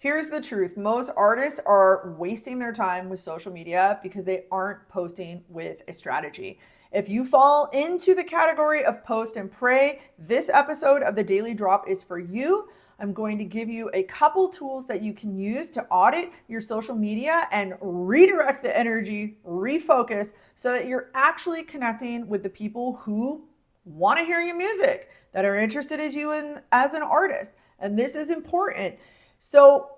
Here's the truth. Most artists are wasting their time with social media because they aren't posting with a strategy. If you fall into the category of post and pray, this episode of the Daily Drop is for you. I'm going to give you a couple tools that you can use to audit your social media and redirect the energy, refocus, so that you're actually connecting with the people who want to hear your music, that are interested as you as an artist. And this is important. So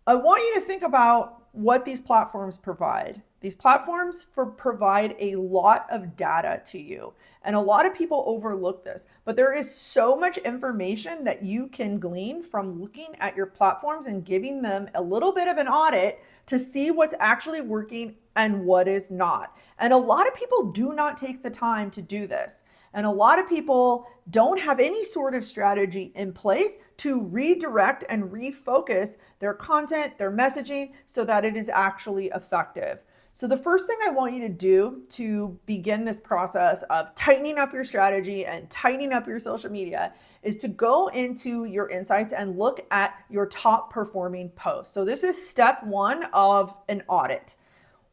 I want you to think about what these platforms provide. These platforms provide a lot of data to you. And a lot of people overlook this, but there is so much information that you can glean from looking at your platforms and giving them a little bit of an audit to see what's actually working and what is not. And a lot of people do not take the time to do this. And a lot of people don't have any sort of strategy in place to redirect and refocus their content, their messaging, so that it is actually effective. So the first thing I want you to do to begin this process of tightening up your strategy and tightening up your social media is to go into your insights and look at your top performing posts. So this is step one of an audit.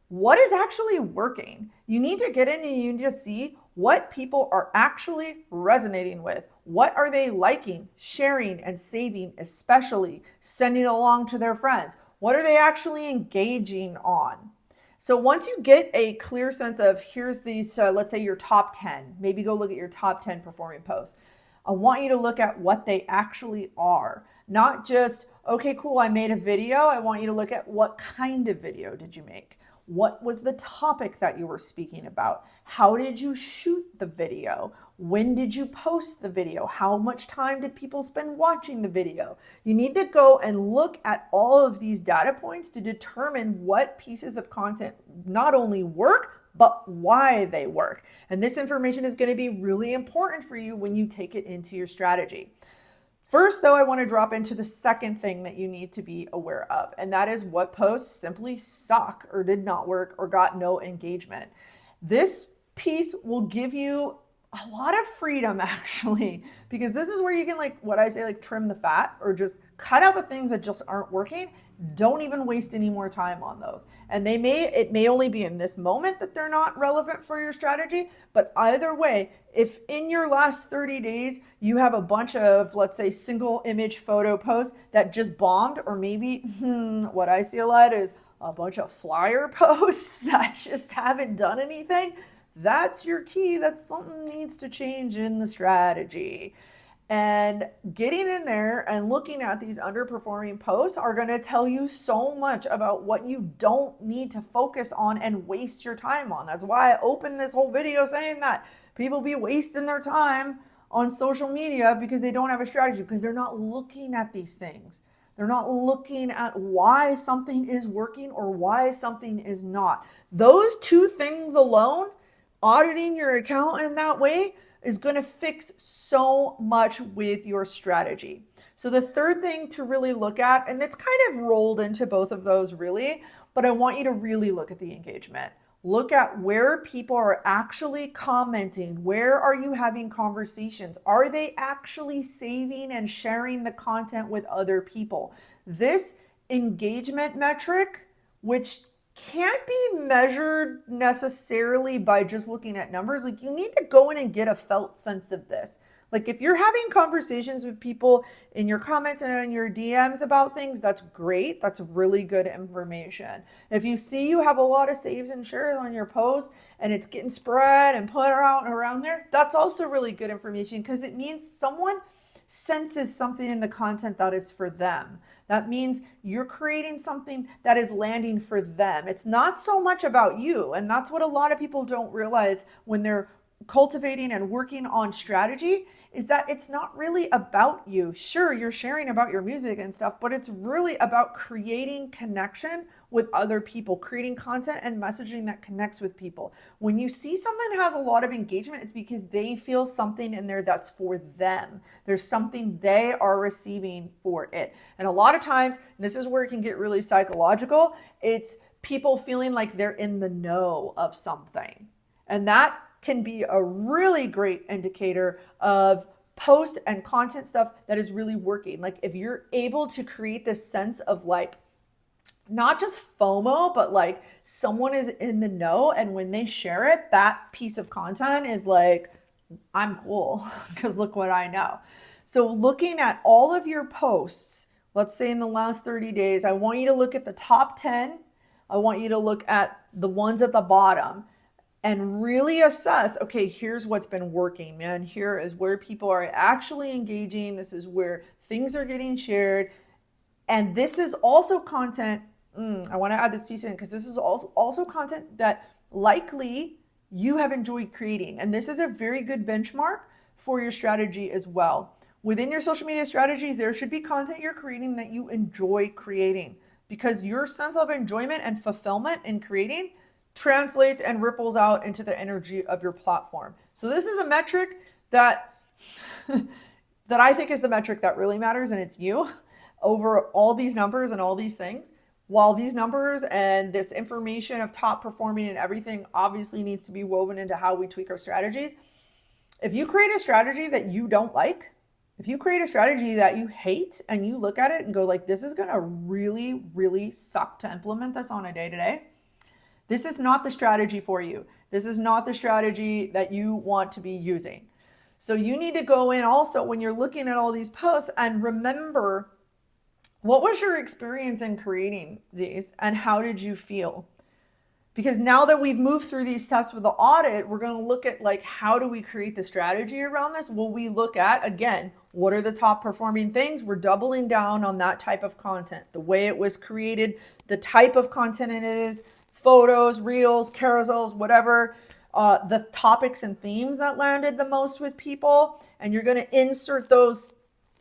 What is actually working? You need to get in and you need to see what people are actually resonating with. What are they liking, sharing, and saving, especially sending along to their friends? What are they actually engaging on? So once you get a clear sense of here's these, let's say your top 10, maybe go look at your top 10 performing posts. I want you to look at what they actually are, not just, okay, cool, I made a video. I want you to look at what kind of video did you make? What was the topic that you were speaking about? How did you shoot the video? When did you post the video? How much time did people spend watching the video? You need to go and look at all of these data points to determine what pieces of content not only work, but why they work. And this information is going to be really important for you when you take it into your strategy. First, though, I want to drop into the second thing that you need to be aware of, and that is what posts simply suck or did not work or got no engagement. This piece will give you a lot of freedom, actually, because this is where you can, like what I say, like trim the fat or just cut out the things that just aren't working. Don't even waste any more time on those. And it may only be in this moment that they're not relevant for your strategy, but either way, if in your last 30 days you have a bunch of, let's say, single image photo posts that just bombed, or maybe what I see a lot is a bunch of flyer posts that just haven't done anything, that's your key that something needs to change in the strategy. And getting in there and looking at these underperforming posts are going to tell you so much about what you don't need to focus on and waste your time on. That's why I opened this whole video saying that people be wasting their time on social media because they don't have a strategy, because they're not looking at these things. They're not looking at why something is working or why something is not. Those two things alone, auditing your account in that way, is going to fix so much with your strategy. So the third thing to really look at, and it's kind of rolled into both of those really, but I want you to really look at the engagement. Look at where people are actually commenting. Where are you having conversations? Are they actually saving and sharing the content with other people? This engagement metric, which can't be measured necessarily by just looking at numbers. Like, you need to go in and get a felt sense of this. Like, if you're having conversations with people in your comments and in your DMs about things, that's great. That's really good information. If you see you have a lot of saves and shares on your post and it's getting spread and put out and around there, that's also really good information, because it means someone senses something in the content that is for them. That means you're creating something that is landing for them. It's not so much about you. And that's what a lot of people don't realize when they're cultivating and working on strategy, is that it's not really about you. Sure, you're sharing about your music and stuff, but it's really about creating connection with other people, creating content and messaging that connects with people. When you see something has a lot of engagement, it's because they feel something in there that's for them. There's something they are receiving for it. And a lot of times, and this is where it can get really psychological, it's people feeling like they're in the know of something. And that can be a really great indicator of post and content stuff that is really working. Like if you're able to create this sense of like, not just FOMO, but like someone is in the know, and when they share it, that piece of content is like, I'm cool because look what I know. So looking at all of your posts, let's say in the last 30 days, I want you to look at the top 10. I want you to look at the ones at the bottom and really assess, okay, here's what's been working, man. Here is where people are actually engaging. This is where things are getting shared. And this is also content. I want to add this piece in because this is also content that likely you have enjoyed creating. And this is a very good benchmark for your strategy as well. Within your social media strategy, there should be content you're creating that you enjoy creating, because your sense of enjoyment and fulfillment in creating translates and ripples out into the energy of your platform. So this is a metric that that I think is the metric that really matters, and it's you over all these numbers and all these things. While these numbers and this information of top performing and everything obviously needs to be woven into how we tweak our strategies, if you create a strategy that you don't like, if you create a strategy that you hate and you look at it and go like, this is going to really, really suck to implement this on a day-to-day, this is not the strategy for you. This is not the strategy that you want to be using. So you need to go in also when you're looking at all these posts and remember, what was your experience in creating these and how did you feel? Because now that we've moved through these steps with the audit, we're going to look at like, how do we create the strategy around this? Well, we look at, again, what are the top performing things? We're doubling down on that type of content, the way it was created, the type of content it is, photos, reels, carousels, whatever, the topics and themes that landed the most with people. And you're going to insert those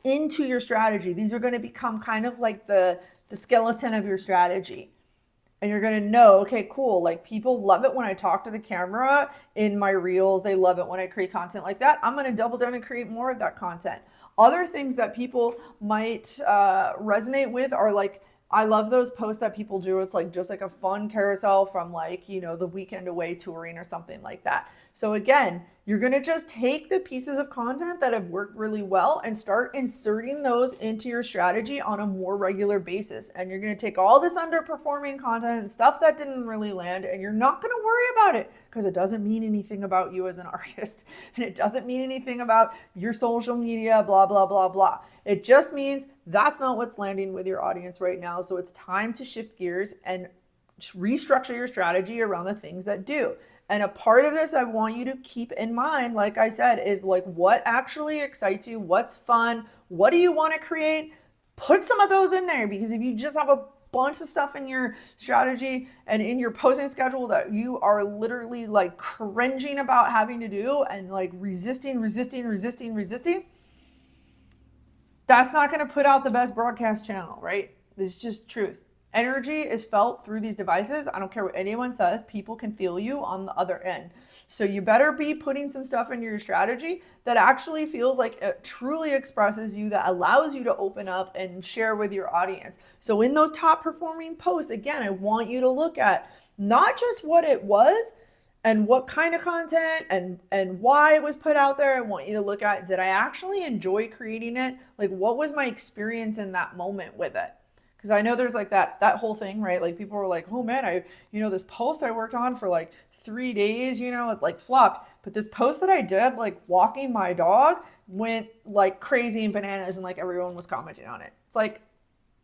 into your strategy. These are going to become kind of like the skeleton of your strategy. And you're going to know, okay, cool. Like people love it when I talk to the camera in my reels. They love it when I create content like that. I'm going to double down and create more of that content. Other things that people might resonate with are like, I love those posts that people do. It's like just like a fun carousel from like, you know, the weekend away touring or something like that. So again, you're going to just take the pieces of content that have worked really well and start inserting those into your strategy on a more regular basis. And you're going to take all this underperforming content and stuff that didn't really land, and you're not going to worry about it because it doesn't mean anything about you as an artist. And it doesn't mean anything about your social media, blah, blah, blah, blah. It just means that's not what's landing with your audience right now. So it's time to shift gears and restructure your strategy around the things that do. And a part of this I want you to keep in mind, like I said, is like what actually excites you, what's fun, what do you want to create? Put some of those in there, because if you just have a bunch of stuff in your strategy and in your posting schedule that you are literally like cringing about having to do and like resisting, that's not going to put out the best broadcast channel, right? It's just truth. Energy is felt through these devices. I don't care what anyone says. People can feel you on the other end. So you better be putting some stuff into your strategy that actually feels like it truly expresses you, that allows you to open up and share with your audience. So in those top performing posts, again, I want you to look at not just what it was and what kind of content and why it was put out there. I want you to look at, did I actually enjoy creating it? Like, what was my experience in that moment with it? Because I know there's like that whole thing, right? Like people were like, oh man, this post I worked on for like 3 days, it like flopped. But this post that I did, like walking my dog, went like crazy and bananas, and like everyone was commenting on it. It's like,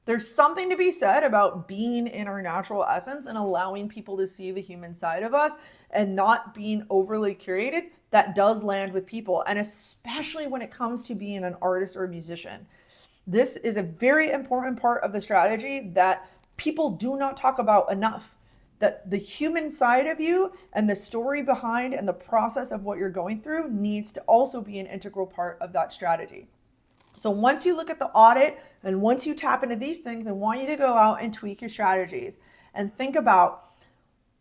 there's something to be said about being in our natural essence and allowing people to see the human side of us and not being overly curated. That does land with people. And especially when it comes to being an artist or a musician. This is a very important part of the strategy that people do not talk about enough. That the human side of you and the story behind and the process of what you're going through needs to also be an integral part of that strategy. So once you look at the audit and once you tap into these things, I want you to go out and tweak your strategies and think about,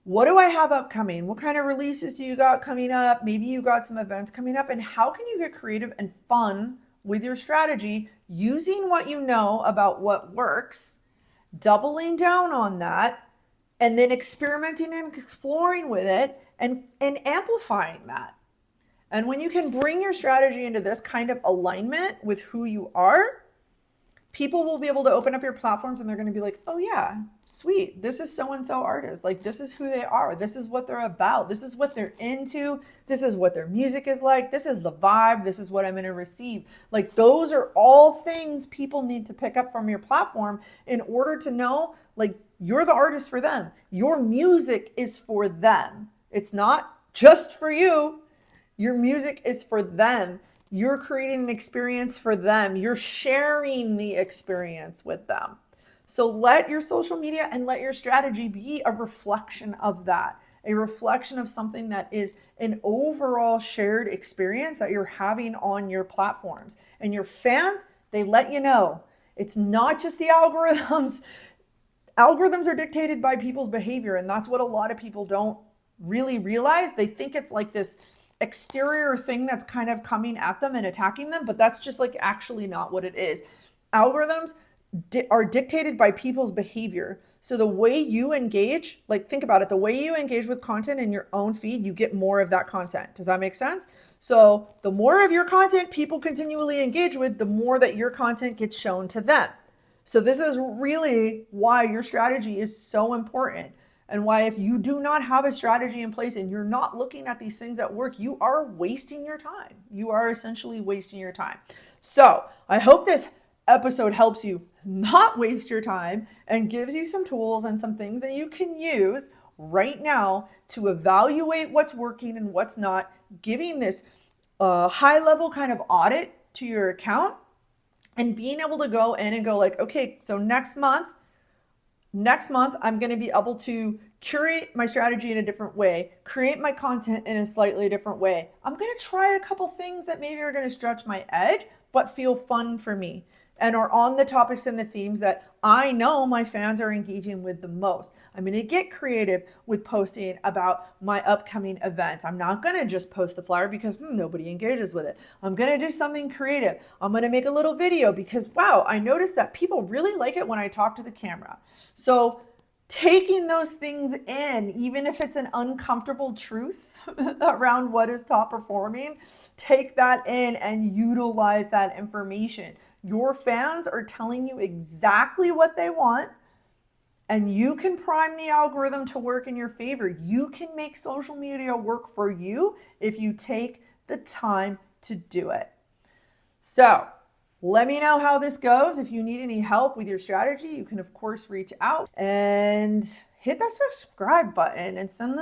what do I have upcoming? What kind of releases do you got coming up? Maybe you got some events coming up, and how can you get creative and fun with your strategy using what you know about what works, doubling down on that, and then experimenting and exploring with it and amplifying that. And when you can bring your strategy into this kind of alignment with who you are, people will be able to open up your platforms and they're going to be like, oh yeah, sweet. This is so-and-so artist. Like, this is who they are. This is what they're about. This is what they're into. This is what their music is like. This is the vibe. This is what I'm going to receive. Like, those are all things people need to pick up from your platform in order to know, like, you're the artist for them. Your music is for them. It's not just for you. Your music is for them. You're creating an experience for them. You're sharing the experience with them. So let your social media and let your strategy be a reflection of that, a reflection of something that is an overall shared experience that you're having on your platforms. And your fans, they let you know. It's not just the algorithms. Algorithms are dictated by people's behavior, and that's what a lot of people don't really realize. They think it's like this exterior thing that's kind of coming at them and attacking them, but that's just like actually not what it is. Algorithms are dictated by people's behavior. So the way you engage, like, think about it, the way you engage with content in your own feed, you get more of that content. Does that make sense? So the more of your content people continually engage with, the more that your content gets shown to them. So this is really why your strategy is so important. And why, if you do not have a strategy in place and you're not looking at these things at work, you are wasting your time. You are essentially wasting your time. So I hope this episode helps you not waste your time and gives you some tools and some things that you can use right now to evaluate what's working and what's not, giving this high level kind of audit to your account and being able to go in and go like, okay, so next month, I'm going to be able to curate my strategy in a different way, create my content in a slightly different way. I'm going to try a couple things that maybe are going to stretch my edge, but feel fun for me and are on the topics and the themes that I know my fans are engaging with the most. I'm going to get creative with posting about my upcoming events. I'm not going to just post the flyer because nobody engages with it. I'm going to do something creative. I'm going to make a little video because, wow, I noticed that people really like it when I talk to the camera. So taking those things in, even if it's an uncomfortable truth around what is top performing, take that in and utilize that information. Your fans are telling you exactly what they want, and you can prime the algorithm to work in your favor. You can make social media work for you if you take the time to do it. So let me know how this goes. If you need any help with your strategy, you can of course reach out and hit that subscribe button and send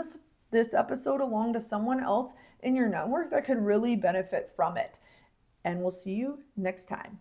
this episode along to someone else in your network that could really benefit from it. And we'll see you next time.